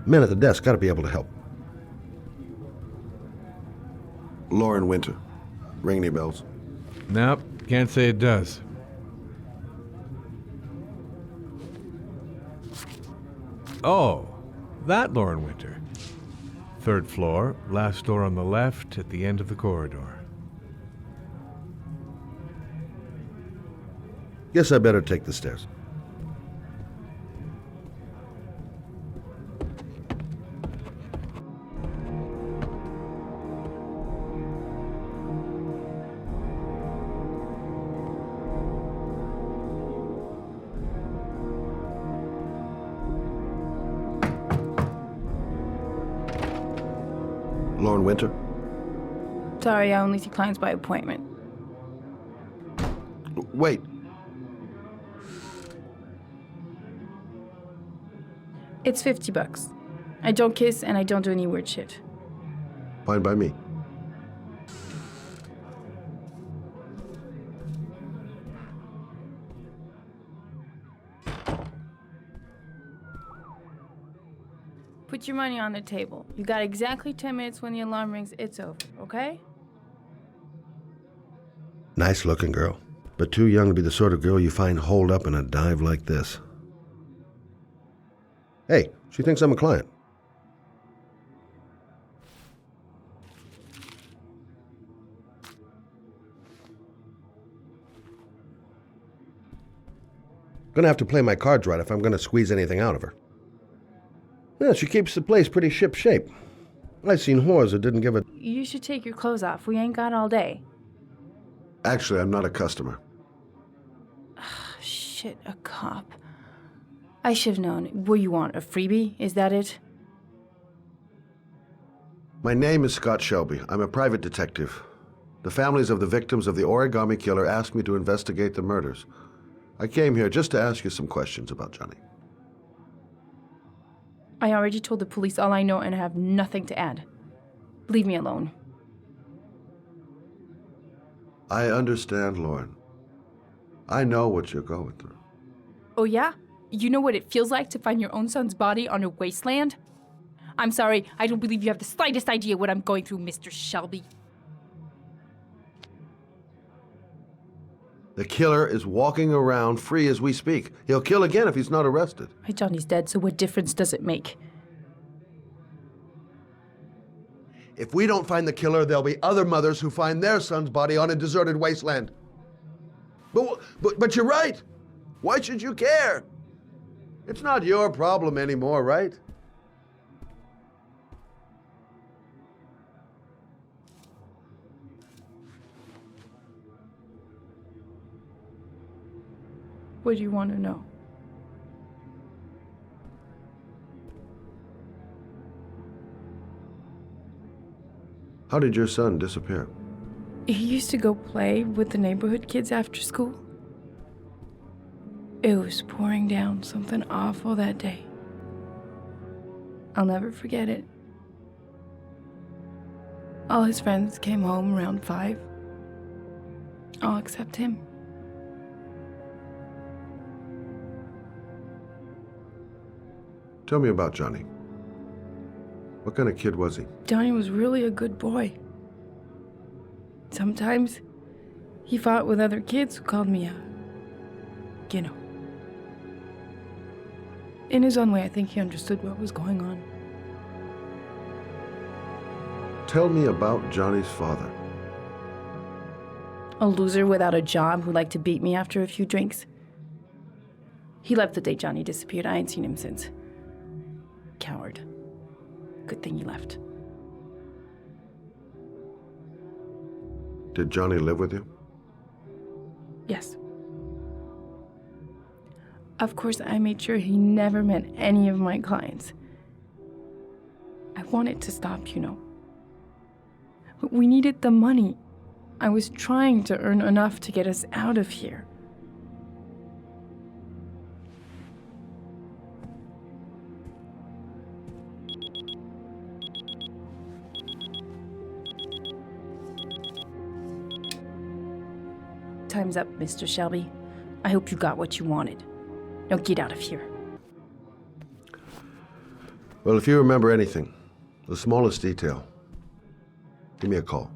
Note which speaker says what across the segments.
Speaker 1: Men at the desk gotta be able to help.
Speaker 2: Lauren Winter. Ring any bells?
Speaker 3: Nope, can't say it does. Oh, that Lauren Winter. 3rd floor, last door on the left at the end of the corridor.
Speaker 1: Guess I better take the stairs.
Speaker 2: Lauren Winter?
Speaker 4: Sorry, I only see clients by appointment.
Speaker 2: Wait.
Speaker 4: It's $50. I don't kiss and I don't do any weird shit.
Speaker 2: Fine by me.
Speaker 4: Put your money on the table. You got exactly 10 minutes. When the alarm rings, it's over, okay?
Speaker 1: Nice looking girl, but too young to be the sort of girl you find holed up in a dive like this. Hey, she thinks I'm a client. Gonna have to play my cards right if I'm gonna squeeze anything out of her. Yeah, she keeps the place pretty ship-shape. I've seen whores that didn't give a...
Speaker 4: You should take your clothes off. We ain't got all day.
Speaker 2: Actually, I'm not a customer.
Speaker 4: Shit, a cop. I should've known. What you want, a freebie? Is that it?
Speaker 2: My name is Scott Shelby. I'm a private detective. The families of the victims of the Origami Killer asked me to investigate the murders. I came here just to ask you some questions about Johnny.
Speaker 4: I already told the police all I know and I have nothing to add. Leave me alone.
Speaker 2: I understand, Lauren. I know what you're going through.
Speaker 4: Oh yeah? You know what it feels like to find your own son's body on a wasteland? I'm sorry, I don't believe you have the slightest idea what I'm going through, Mr. Shelby.
Speaker 2: The killer is walking around free as we speak. He'll kill again if he's not arrested.
Speaker 4: My Johnny's dead, so what difference does it make?
Speaker 2: If we don't find the killer, there'll be other mothers who find their son's body on a deserted wasteland. But you're right. Why should you care? It's not your problem anymore, right?
Speaker 4: What do you want to know?
Speaker 2: How did your son disappear?
Speaker 4: He used to go play with the neighborhood kids after school. It was pouring down something awful that day. I'll never forget it. All his friends came home around 5. All except him.
Speaker 2: Tell me about Johnny. What kind of kid was he?
Speaker 4: Johnny was really a good boy. Sometimes he fought with other kids who called me you know. In his own way, I think he understood what was going on.
Speaker 2: Tell me about Johnny's father.
Speaker 4: A loser without a job who liked to beat me after a few drinks. He left the day Johnny disappeared. I ain't seen him since. Coward. Good thing he left.
Speaker 2: Did Johnny live with you?
Speaker 4: Yes. Of course, I made sure he never met any of my clients. I wanted to stop, you know. But we needed the money. I was trying to earn enough to get us out of here. Time's up, Mr. Shelby. I hope you got what you wanted. Now get out of here.
Speaker 2: Well, if you remember anything, the smallest detail, give me a call.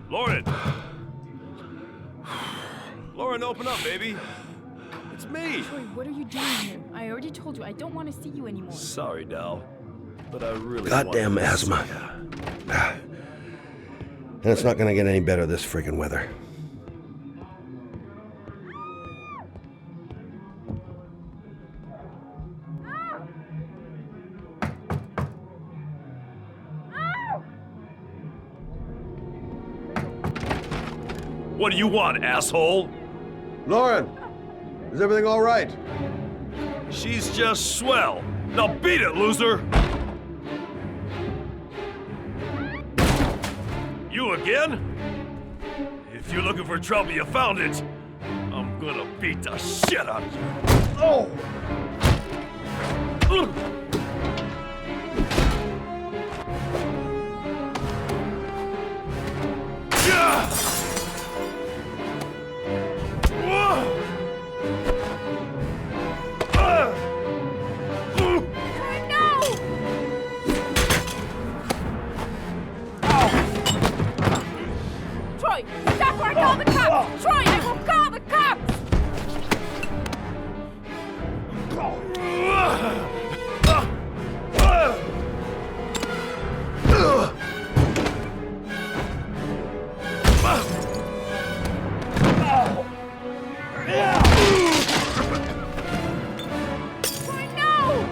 Speaker 5: Lauren! Lauren, open up, baby. It's me.
Speaker 4: Troy, what are you doing here? I already told you I don't want to see you anymore.
Speaker 5: Sorry, Dal. But I really
Speaker 1: Goddamn
Speaker 5: wanted to see
Speaker 1: asthma.
Speaker 5: ya.
Speaker 1: And it's not gonna get any better this friggin' weather.
Speaker 5: What do you want, asshole?
Speaker 2: Lauren, is everything all right?
Speaker 5: She's just swell. Now beat it, loser! You again? If you're looking for trouble, you found it. I'm gonna beat the shit out of you. Oh! Yeah!
Speaker 4: Troy, stop or I call the cops! Troy, I will call the cops! Troy, no!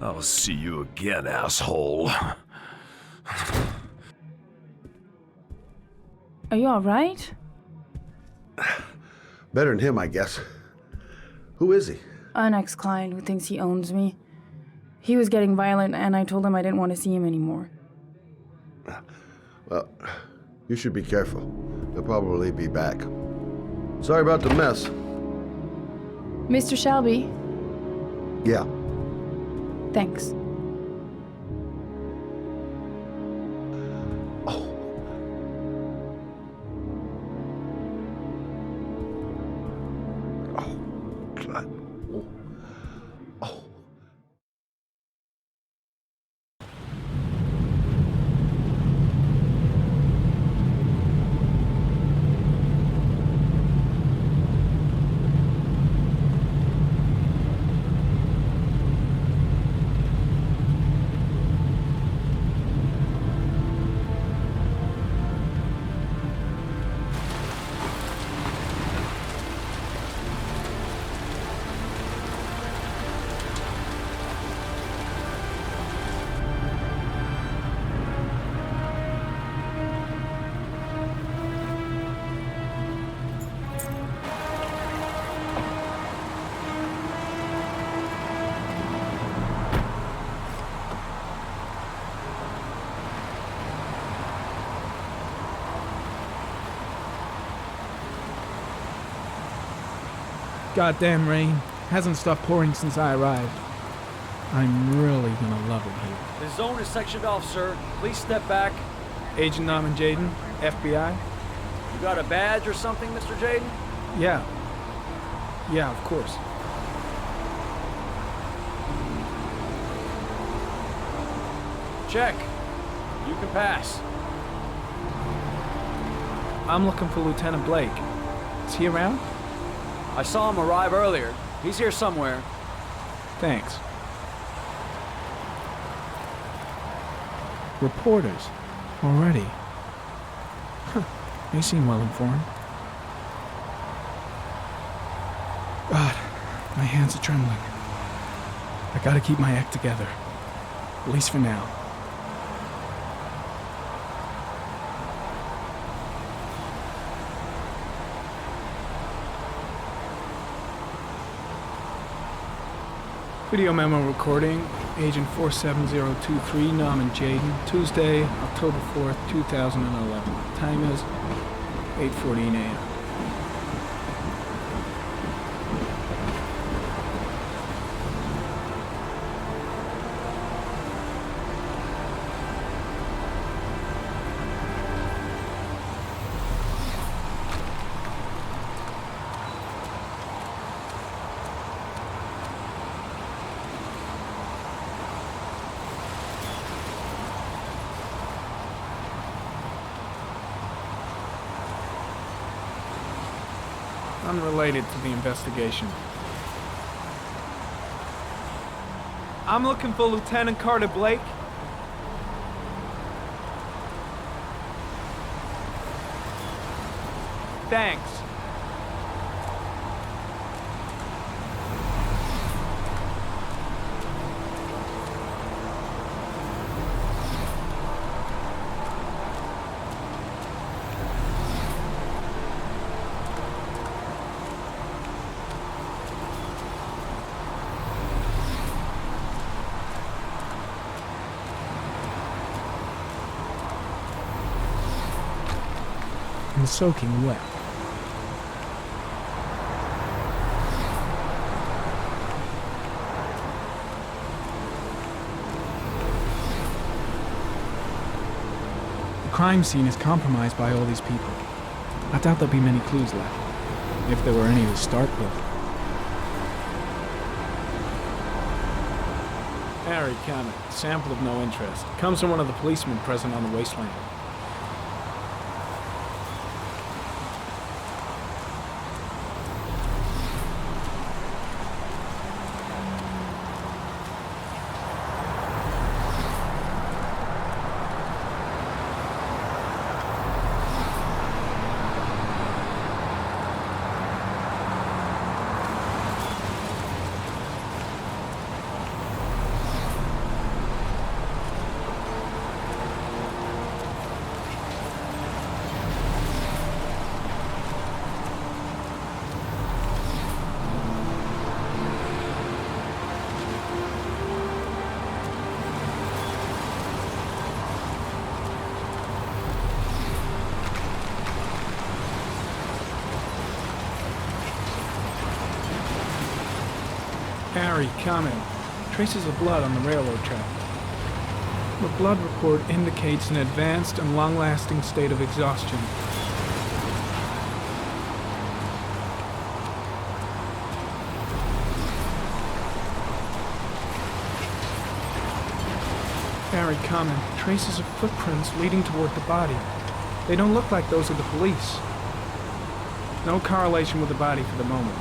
Speaker 5: I'll see you again, asshole.
Speaker 4: Are you alright?
Speaker 2: Better than him, I guess. Who is he?
Speaker 4: An ex-client who thinks he owns me. He was getting violent and I told him I didn't want to see him anymore.
Speaker 2: Well, you should be careful. He'll probably be back. Sorry about the mess.
Speaker 4: Mr. Shelby,
Speaker 2: Yeah.
Speaker 4: thanks.
Speaker 2: God. Oh.
Speaker 6: Goddamn rain. Hasn't stopped pouring since I arrived. I'm really gonna love it here.
Speaker 7: The zone is sectioned off, sir. Please step back.
Speaker 6: Agent Norman Jaden, FBI?
Speaker 7: You got a badge or something, Mr. Jaden?
Speaker 6: Yeah. Yeah, of course.
Speaker 7: Check. You can pass.
Speaker 6: I'm looking for Lieutenant Blake. Is he around?
Speaker 7: I saw him arrive earlier. He's here somewhere.
Speaker 6: Thanks. Reporters. Already. Huh. They seem well informed. God, my hands are trembling. I gotta keep my act together. At least for now. Video memo recording, Agent 47023, Norman Jaden, Tuesday, October 4th, 2011. Time is 8:14 a.m. Unrelated to the investigation. I'm looking for Lieutenant Carter Blake. Thanks. And soaking wet. The crime scene is compromised by all these people. I doubt there'll be many clues left, if there were any to start with. Harry Cameron, sample of no interest. Comes from one of the policemen present on the wasteland. Harry, comment. Traces of blood on the railroad track. The blood report indicates an advanced and long-lasting state of exhaustion. Harry, comment. Traces of footprints leading toward the body. They don't look like those of the police. No correlation with the body for the moment.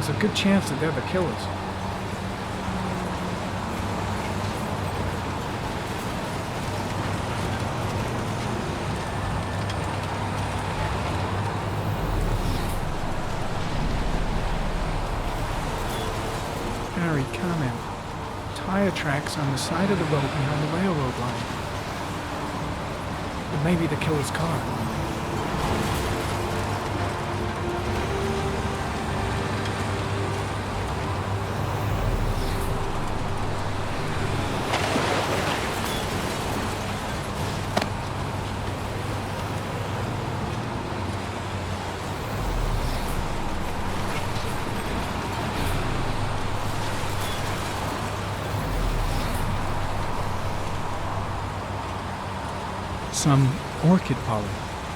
Speaker 6: There's a good chance that they're the killers. Harry, comment. Tire tracks on the side of the road behind the railroad line. It may be the killer's car. Some orchid pollen.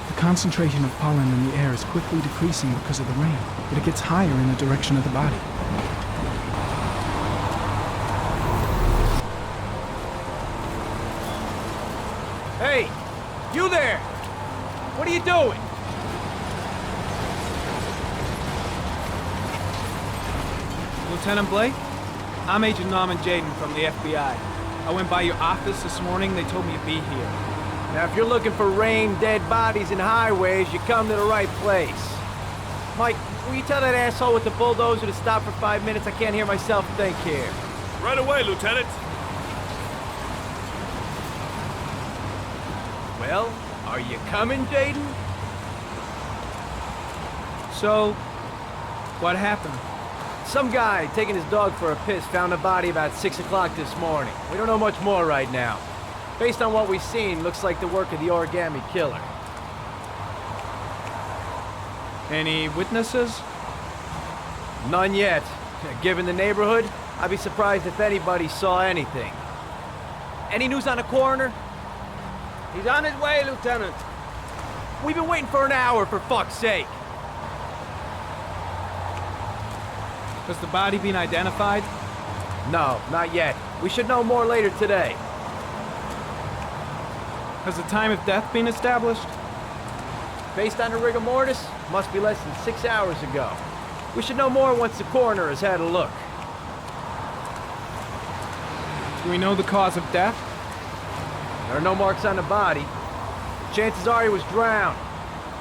Speaker 6: The concentration of pollen in the air is quickly decreasing because of the rain, but it gets higher in the direction of the body.
Speaker 7: Hey, you there! What are you doing?
Speaker 6: Lieutenant Blake? I'm Agent Norman Jaden from the FBI. I went by your office this morning. They told me you'd be here.
Speaker 7: Now, if you're looking for rain, dead bodies, and highways, you come to the right place. Mike, will you tell that asshole with the bulldozer to stop for 5 minutes? I can't hear myself think here.
Speaker 5: Right away, Lieutenant.
Speaker 7: Well, are you coming, Jaden?
Speaker 6: So, what happened?
Speaker 7: Some guy taking his dog for a piss found a body about 6 o'clock this morning. We don't know much more right now. Based on what we've seen, looks like the work of the origami killer.
Speaker 6: Any witnesses?
Speaker 7: None yet. Given the neighborhood, I'd be surprised if anybody saw anything. Any news on the coroner?
Speaker 8: He's on his way, Lieutenant.
Speaker 7: We've been waiting for an hour, for fuck's sake.
Speaker 6: Has the body been identified?
Speaker 7: No, not yet. We should know more later today.
Speaker 6: Has the time of death been established?
Speaker 7: Based on the rigor mortis, must be less than 6 hours ago. We should know more once the coroner has had a look.
Speaker 6: Do we know the cause of death?
Speaker 7: There are no marks on the body. Chances are he was drowned,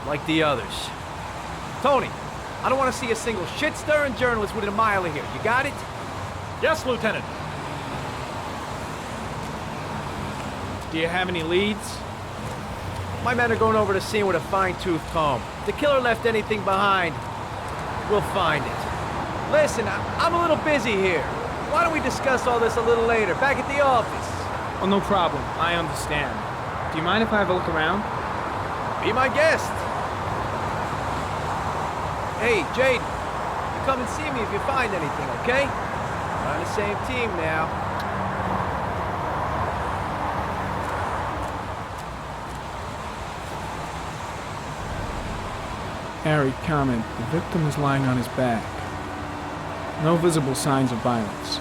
Speaker 7: like the others. Tony, I don't want to see a single shit-stirring journalist within a mile of here. You got it?
Speaker 5: Yes, Lieutenant.
Speaker 6: Do you have any leads?
Speaker 7: My men are going over the scene with a fine-tooth comb. If the killer left anything behind, we'll find it. Listen, I'm a little busy here. Why don't we discuss all this a little later, back at the office?
Speaker 6: Oh, no problem. I understand. Do you mind if I have a look around?
Speaker 7: Be my guest. Hey, Jade, you come and see me if you find anything, okay? We're on the same team now.
Speaker 6: Harry, comment. The victim is lying on his back. No visible signs of violence.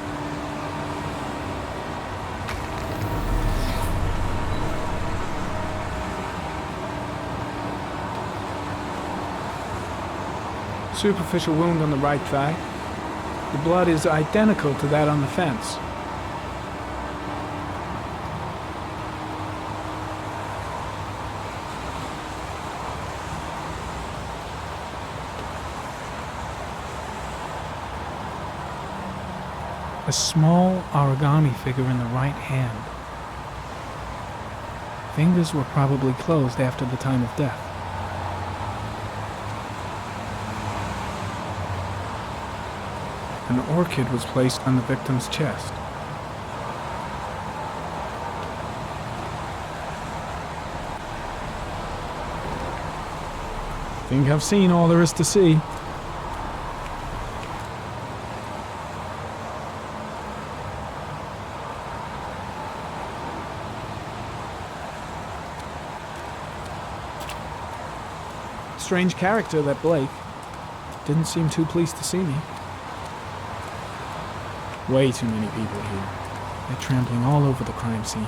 Speaker 6: Superficial wound on the right thigh. The blood is identical to that on the fence. A small origami figure in the right hand. Fingers were probably closed after the time of death. An orchid was placed on the victim's chest. Think I've seen all there is to see. Strange character, that Blake. Didn't seem too pleased to see me. Way too many people here. They're trampling all over the crime scene.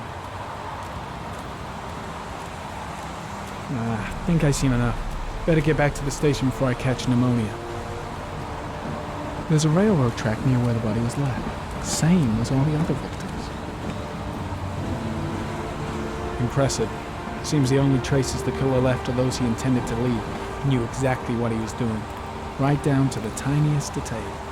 Speaker 6: I think I've seen enough. Better get back to the station before I catch pneumonia. There's a railroad track near where the body was left. Same as all the other victims. Impressive. Seems the only traces the killer left are those he intended to leave. He knew exactly what he was doing, right down to the tiniest detail.